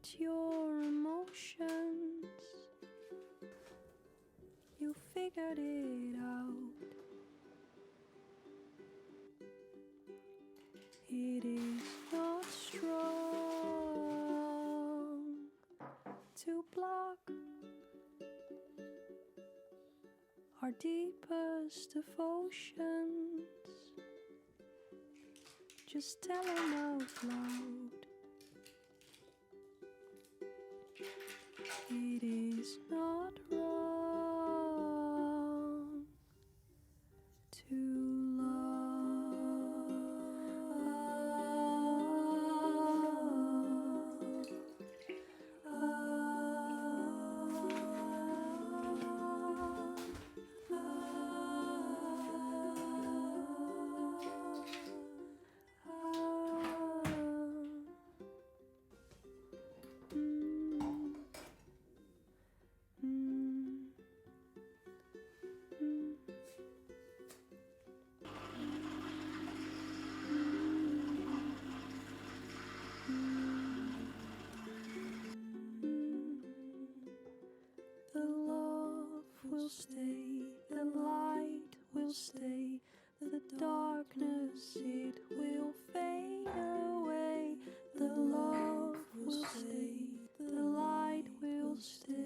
hide your emotions. You figured it out. It is not strong to block our deepest devotions. Just tell them out loud. It is not wrong to the love will stay, the light will stay, the darkness it will fade away. The love will stay, the light will stay.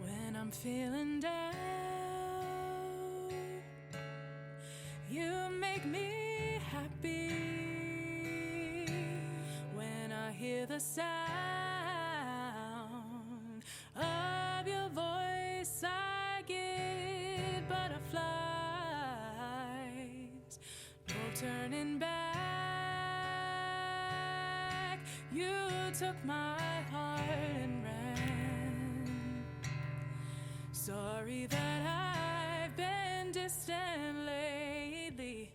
When I'm feeling down, you make me happy. When I hear the sound of your voice, I get butterflies. No turning back. You took my heart and ran. Sorry that I've been distant lately.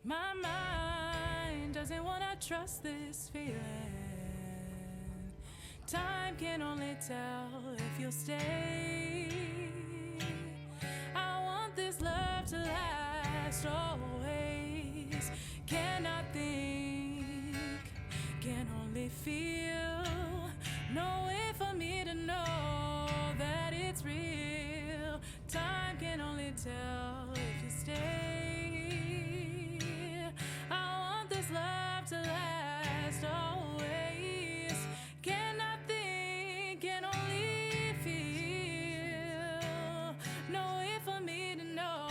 My mind doesn't wanna trust this feeling. Time can only tell if you'll stay. I want this love to last always. Cannot think, can only feel. No way for me to know that it's real. Time can only tell if you stay. I want this love to last always. Cannot think, can only feel. No way for me to know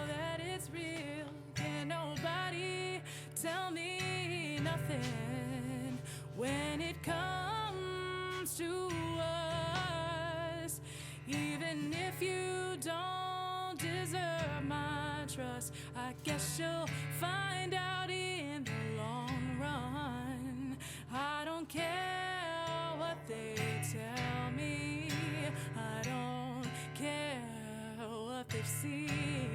that it's real. Can nobody tell me nothing when it comes to us? Even if you don't deserve my trust, I guess you'll find out in the long run. I don't care what they tell me. I don't care what they've seen.